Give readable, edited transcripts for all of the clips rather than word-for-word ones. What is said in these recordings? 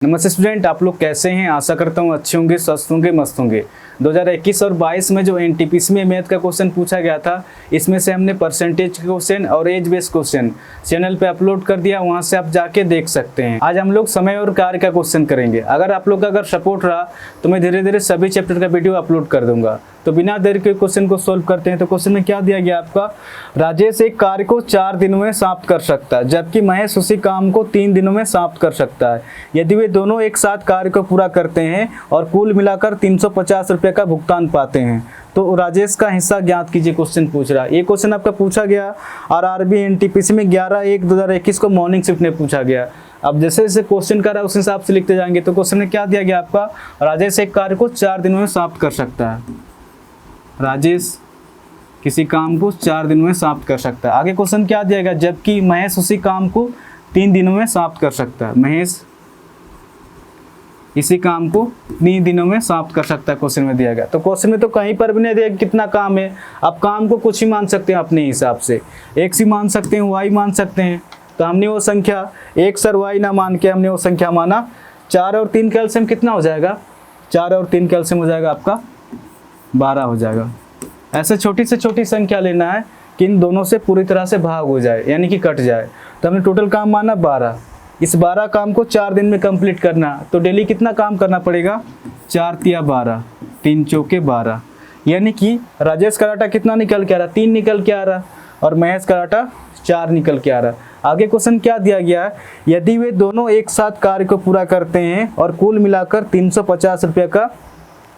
नमस्ते स्टूडेंट, आप लोग कैसे हैं। आशा करता हूँ अच्छे होंगे, स्वस्थ होंगे, मस्त होंगे। 2021 और 22 में जो एनटीपीसी में मैथ का क्वेश्चन पूछा गया था, इसमें से हमने परसेंटेज के क्वेश्चन और एज बेस्ड क्वेश्चन चैनल पे अपलोड कर दिया, वहां से आप जाके देख सकते हैं। आज हम लोग समय और कार्य का क्वेश्चन करेंगे। अगर आप लोग का अगर सपोर्ट रहा तो मैं धीरे धीरे सभी चैप्टर का वीडियो अपलोड कर दूंगा। तो बिना देर के क्वेश्चन को सोल्व करते हैं। तो क्वेश्चन में क्या दिया गया आपका, राजेश एक कार्य को 4 दिनों में समाप्त कर सकता है, जबकि महेश उसी काम को 3 दिनों में समाप्त कर सकता है। यदि वे दोनों एक साथ कार्य को पूरा करते हैं और कुल मिलाकर 350 रुपये का भुगतान पाते हैं, तो राजेश का हिस्सा ज्ञात कीजिए। क्वेश्चन पूछ रहा है। ये क्वेश्चन आपका पूछा गया आरआरबी एनटीपीसी में 11/1/2021 को मॉर्निंग शिफ्ट में पूछा गया। अब जैसे जैसे क्वेश्चन कर रहा है उस हिसाब से लिखते जाएंगे। तो क्वेश्चन में क्या दिया गया आपका, राजेश एक कार्य को 4 दिनों में समाप्त कर सकता है। राजेश किसी काम को 4 दिनों में समाप्त कर सकता है। आगे क्वेश्चन क्या दिया गया, जबकि महेश उसी काम को 3 दिनों में समाप्त कर सकता है। महेश इसी काम को 3 दिनों में समाप्त कर सकता है, क्वेश्चन में दिया गया। तो क्वेश्चन में तो कहीं पर भी नहीं दिया कितना काम है। आप काम को कुछ ही मान सकते हैं अपने हिसाब से, एक्स ही मान सकते हैं, वाई मान सकते हैं। तो हमने वो संख्या एक्स और वाई ना मान के हमने वो संख्या माना 4 और 3 का एलसीएम कितना हो जाएगा, 4 और 3 का एलसीएम हो जाएगा आपका 12 हो जाएगा। ऐसे छोटी से छोटी संख्या लेना है कि इन दोनों से पूरी तरह से भाग हो जाए, यानी कि कट जाए। तो हमने टोटल काम माना 12। इस 12 काम को 4 दिन में कंप्लीट करना, तो डेली कितना काम करना पड़ेगा, 4 तिया 12, 3 चौके 12। यानी कि राजेश का डाटा कितना निकल के आ रहा, 3 निकल के आ रहा, और महेश का डाटा 4 निकल के आ रहा। आगे क्वेश्चन क्या दिया गया है, यदि वे दोनों एक साथ कार्य को पूरा करते हैं और कुल मिलाकर 350 रुपये का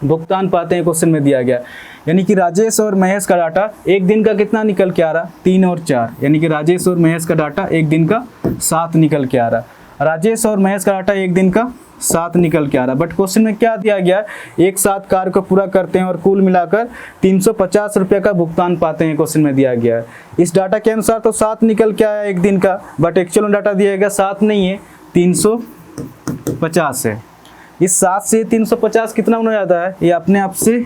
भुगतान पाते हैं, क्वेश्चन में दिया गया। यानी कि राजेश और महेश का डाटा एक दिन का कितना निकल के आ रहा, 3 और 4, यानी कि राजेश और महेश का डाटा एक दिन का 7 निकल के आ रहा। राजेश और महेश का डाटा एक दिन का 7 निकल के आ रहा। बट क्वेश्चन में क्या दिया गया, एक साथ कार्य को पूरा करते हैं और कुल मिलाकर 350 रुपये का भुगतान पाते हैं, क्वेश्चन में दिया गया है। इस डाटा के अनुसार तो 7 निकल के आया एक दिन का, बट एक्चुअल में डाटा दिया गया 7 नहीं है, 350 है। इस 7 से 350 कितना गुना ज़्यादा है, ये अपने आप से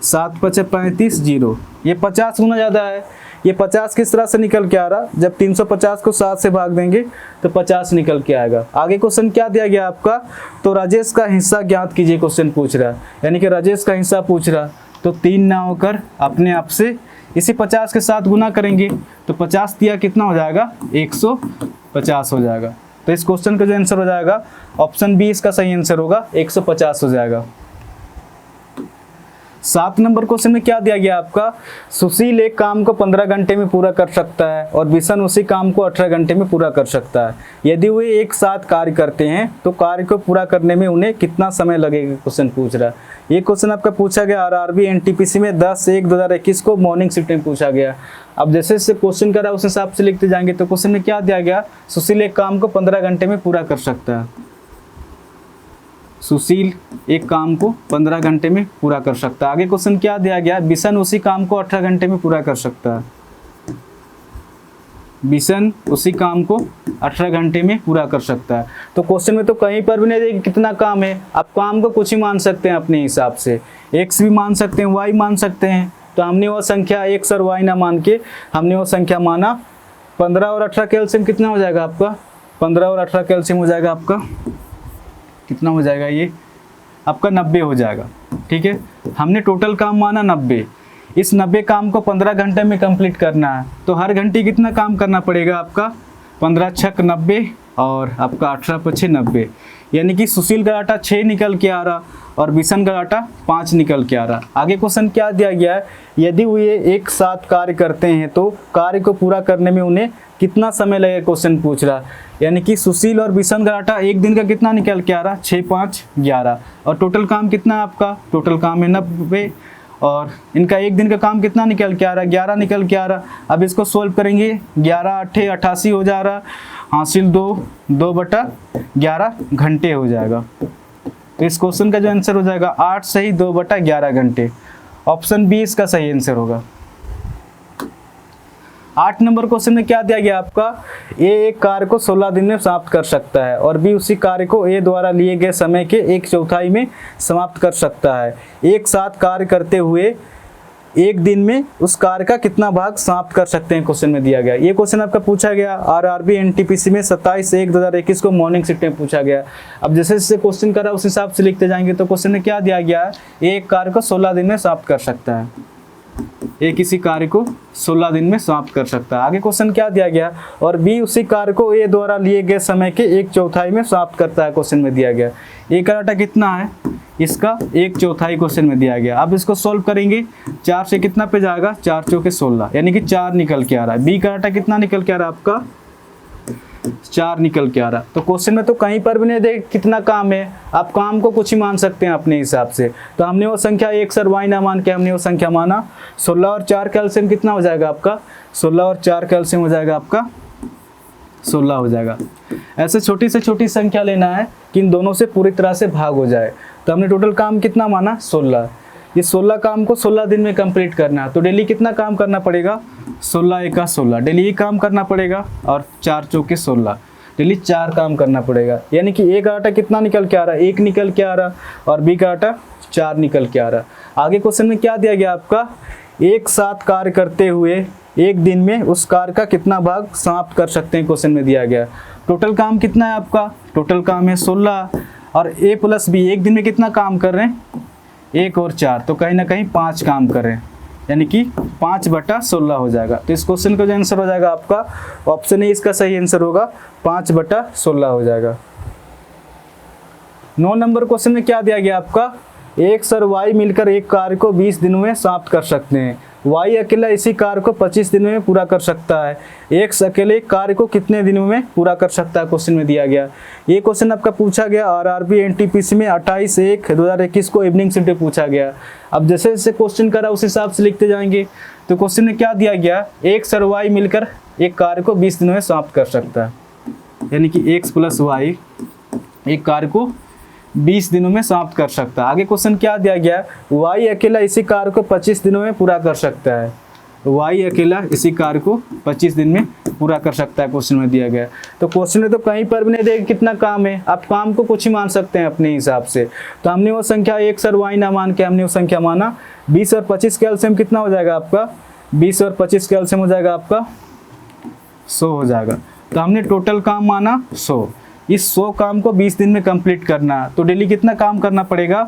7 × 35 0, ये 50 गुना ज़्यादा है। ये 50 किस तरह से निकल के आ रहा, जब 350 को 7 से भाग देंगे तो 50 निकल के आएगा। आगे क्वेश्चन क्या दिया गया आपका, तो राजेश का हिस्सा ज्ञात कीजिए, क्वेश्चन पूछ रहा है। यानी कि राजेश का हिस्सा पूछ रहा, तो 3 ना होकर अपने आप से इसी 50 के साथ गुना करेंगे, तो 50 दिया कितना हो जाएगा, 150 हो जाएगा। तो इस क्वेश्चन का जो आंसर हो जाएगा ऑप्शन बी इसका सही आंसर होगा, 150 हो जाएगा। 7 नंबर क्वेश्चन में क्या दिया गया आपका, सुशील एक काम को 15 घंटे में पूरा कर सकता है और बिशन उसी काम को 18 घंटे में पूरा कर सकता है। यदि वे एक साथ कार्य करते हैं तो कार्य को पूरा करने में उन्हें कितना समय लगेगा, क्वेश्चन पूछ रहा है। ये क्वेश्चन आपका पूछा गया आरआरबी एनटीपीसी में 10/1/2021 को मॉर्निंग शिफ्ट में पूछा गया। अब जैसे जैसे क्वेश्चन कर रहा है उस हिसाब से लिखते जाएंगे। तो क्वेश्चन में क्या दिया गया, सुशील एक काम को 15 घंटे में पूरा कर सकता है। सुशील एक काम को 15 घंटे में पूरा कर सकता है। आगे क्वेश्चन क्या दिया गया, बिशन उसी काम को 18 घंटे में पूरा कर सकता है। बिशन उसी काम को 18 घंटे में पूरा कर सकता है। तो क्वेश्चन में तो कहीं पर भी नहीं देखिए कितना काम है। आप काम को कुछ ही मान सकते हैं अपने हिसाब से, एक्स भी मान सकते हैं, वाई मान सकते हैं। तो हमने वो संख्या एक्स और वाई ना मान के हमने वो संख्या माना 15 और 18 का एलसीएम कितना हो जाएगा आपका, 15 और 18 का एलसीएम हो जाएगा आपका कितना हो जाएगा, ये आपका 90 हो जाएगा। ठीक है, हमने टोटल काम माना 90। इस 90 काम को 15 घंटे में कंप्लीट करना है, तो हर घंटे कितना काम करना पड़ेगा आपका, 15 छक 90 और आपका 18 पछे 90। यानी कि सुशील का डाटा 6 निकल के आ रहा और बिशन का डाटा 5 निकल के आ रहा। आगे क्वेश्चन क्या दिया गया है, यदि वे एक साथ कार्य करते हैं तो कार्य को पूरा करने में उन्हें कितना समय लगेगा, क्वेश्चन पूछ रहा। यानी कि सुशील और बिशन का डाटा एक दिन का कितना निकल के आ रहा, 6 × 5 = 11, और टोटल काम कितना है आपका, टोटल काम है 90, और इनका एक दिन का काम कितना निकल के आ रहा, 11 निकल के आ रहा। अब इसको सोल्व करेंगे, 11 × 8 = 88 हो जा रहा, हासिल 2/11 घंटे हो जाएगा। तो इस क्वेश्चन का जो आंसर हो जाएगा 8 सही 2/11 घंटे। ऑप्शन बी इसका सही आंसर होगा। 8 नंबर क्वेश्चन में क्या दिया गया आपका, ए एक कार्य को 16 दिन में समाप्त कर सकता है और बी उसी कार्य को ए द्वारा लिए गए समय के 1/4 में समाप्त कर सकता है। एक साथ कार्य करते हुए एक दिन में उस कार्य का कितना भाग समाप्त कर सकते हैं, क्वेश्चन में दिया गया। ये क्वेश्चन आपका पूछा गया आरआरबी एनटीपीसी में 27/1/2021 को मॉर्निंग शिफ्ट में पूछा गया। अब जैसे जैसे क्वेश्चन करा उस हिसाब से लिखते जाएंगे। तो क्वेश्चन में क्या दिया गया है, एक कार्य को 16 दिन में समाप्त कर सकता है, एक इसी कार्य को 16 दिन में समाप्त कर सकता है। आगे क्वेश्चन क्या दिया गया, और बी उसी कार्य को ए द्वारा लिए गए समय के 1/4 में समाप्त करता है, क्वेश्चन में दिया गया। ए का डाटा कितना है, इसका 1/4 क्वेश्चन में दिया गया। अब इसको सॉल्व करेंगे, 4 से कितना पे जाएगा, 4 चौके 16, यानी कि 4 निकल के आ रहा है। बी का डाटा कितना निकल के आ रहा है आपका, 4 निकल के आ रहा। तो क्वेश्चन में तो कहीं पर भी नहीं दे कितना काम है, आप काम को कुछ ही मान सकते हैं अपने हिसाब से। तो हमने वो संख्या एक सर वाई ना मान के हमने वो संख्या माना। 16 और 4 कैल्शियम कितना हो जाएगा आपका, 16 और 4 कैल्शियम हो जाएगा आपका 16 हो जाएगा। ऐसे छोटी से छोटी संख्या लेना है कि इन दोनों से पूरी तरह से भाग हो जाए। तो हमने टोटल काम कितना माना, 16। ये 16 काम को 16 दिन में कंप्लीट करना है। तो डेली कितना काम करना पड़ेगा, 16 एका 16, डेली ये काम करना पड़ेगा। और 4 चौके 16, डेली 4 काम करना पड़ेगा। यानी कि ए का आटा कितना निकल के आ रहा है, 1 निकल के आ रहा, और बी का आटा 4 निकल के आ रहा। आगे क्वेश्चन में क्या दिया गया आपका, एक साथ कार्य करते हुए एक दिन में उस कार्य का कितना भाग समाप्त कर सकते हैं, क्वेश्चन में दिया गया। टोटल काम कितना है आपका, टोटल काम है 16, और ए प्लस बी एक दिन में कितना काम कर रहे हैं, 1 और 4, तो कहीं ना कहीं 5 काम कर रहे हैं, यानी कि 5/16 हो जाएगा। तो इस क्वेश्चन का जो आंसर हो जाएगा आपका ऑप्शन ए, इसका सही आंसर होगा 5/16 हो जाएगा। 9 नंबर क्वेश्चन में क्या दिया गया आपका, एक सर वाई मिलकर एक कार्य को 20 दिनों में समाप्त कर सकते हैं। वाई अकेला इसी कार्य को 25 दिनों में पूरा कर सकता है। एक्स अकेले कार्य को कितने दिनों में पूरा कर सकता है, क्वेश्चन में दिया गया। ये क्वेश्चन आपका पूछा गया आरआरबी एनटीपीसी में 28/1/2021 को इवनिंग शिफ्ट में पूछा गया। अब जैसे जैसे क्वेश्चन करा उस हिसाब से लिखते जाएंगे। तो क्वेश्चन में क्या दिया गया, एक सर वाई मिलकर एक कार्य को 20 दिनों में समाप्त कर सकता है, यानी कि एक्स प्लस वाई एक कार्य को 20 दिनों में समाप्त कर सकता है। आगे क्वेश्चन क्या दिया गया, y अकेला इसी कार्य को 25 दिनों में पूरा कर सकता है। y अकेला इसी कार्य को 25 दिन में पूरा कर सकता है, क्वेश्चन में दिया गया। तो क्वेश्चन में तो कहीं पर भी नहीं देगा कितना काम है, आप काम को कुछ ही मान सकते हैं अपने हिसाब से। तो हमने वो संख्या एक सर y ना मान के हमने वो संख्या माना। 20 और 25 कैल्शियम कितना हो जाएगा आपका, 20 और 25 कैल्शियम हो जाएगा आपका 100 हो जाएगा। तो हमने टोटल काम माना 100। इस 100 काम को 20 दिन में कंप्लीट करना है। तो डेली कितना काम करना पड़ेगा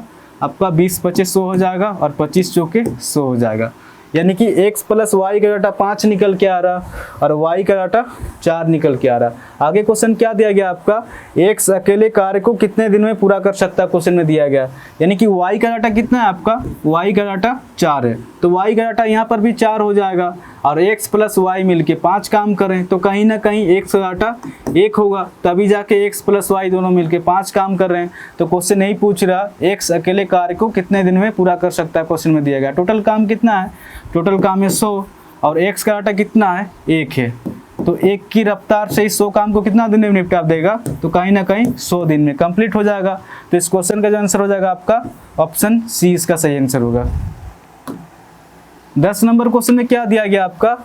आपका, 20-25 100 हो जाएगा, और 25 चौके 100 हो जाएगा। यानी कि x प्लस वाई का डाटा 5 निकल के आ रहा, और y का डाटा 4 निकल के आ रहा। आगे क्वेश्चन क्या दिया गया आपका, x अकेले कार्य को कितने दिन में पूरा कर सकता है, क्वेश्चन में दिया गया। यानी कि y का डाटा कितना है आपका, y का डाटा 4 है, तो y का डाटा यहाँ पर भी 4 हो जाएगा। और x प्लस वाई मिलके 5 काम करें, तो कहीं ना कहीं x का डाटा 1 होगा, तभी जाके x प्लस वाई दोनों मिलके 5 काम कर रहे हैं। तो क्वेश्चन नहीं पूछ रहा x अकेले कार्य को कितने दिन में पूरा कर सकता है, क्वेश्चन में दिया गया। टोटल काम कितना है, टोटल काम है 100, और x का डाटा कितना है, 1 है। तो 1 की रफ्तार से इस 100 काम को कितना दिन में निपटा देगा, तो कहीं ना कहीं 100 दिन में कंप्लीट हो जाएगा। तो इस क्वेश्चन का जो आंसर हो जाएगा आपका ऑप्शन सी, इसका सही आंसर होगा। 10 नंबर क्वेश्चन में क्या दिया गया आपका,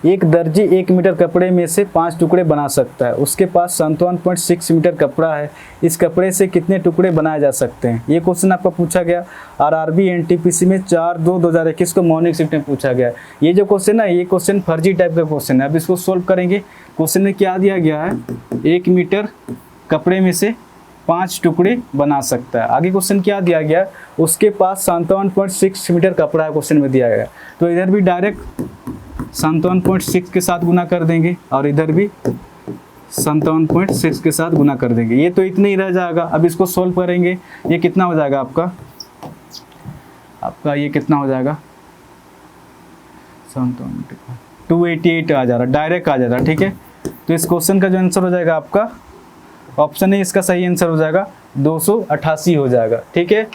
एक दर्जी 1 मीटर कपड़े में से 5 टुकड़े बना सकता है। उसके पास 57.6 मीटर कपड़ा है। इस कपड़े से कितने टुकड़े बनाए जा सकते हैं, ये क्वेश्चन आपका पूछा गया आरआरबी एनटीपीसी में 4/2/2021 को मॉर्निंग शिफ्ट में पूछा गया। ये जो क्वेश्चन है, ये क्वेश्चन फर्जी टाइप का क्वेश्चन है। अब इसको सोल्व करेंगे। क्वेश्चन में क्या दिया गया है, 1 मीटर कपड़े में से 5 टुकड़े बना सकता है। आगे क्वेश्चन क्या दिया गया, उसके पास 57.6 मीटर कपड़ा है, क्वेश्चन में दिया गया। तो इधर भी डायरेक्ट 57.6 के साथ गुना कर देंगे, और इधर भी 57.6 के साथ गुना कर देंगे। ये तो इतने ही रह जाएगा। अब इसको सोल्व करेंगे। ये कितना हो जाएगा आपका ये कितना हो जाएगा, 288 आ जा रहा, डायरेक्ट आ जा रहा, ठीक है। तो इस क्वेश्चन का जो आंसर हो जाएगा आपका ऑप्शन है, इसका सही आंसर हो जाएगा 288 हो जाएगा, ठीक है।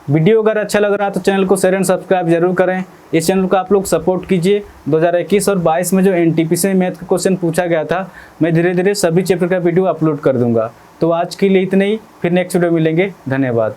वीडियो अगर अच्छा लग रहा है तो चैनल को शेयर एंड सब्सक्राइब जरूर करें। इस चैनल को आप लोग सपोर्ट कीजिए। 2021 और 22 में जो एनटीपीसी में मैथ का क्वेश्चन पूछा गया था, मैं धीरे धीरे सभी चैप्टर का वीडियो अपलोड कर दूंगा। तो आज के लिए इतना ही, फिर नेक्स्ट वीडियो मिलेंगे। धन्यवाद।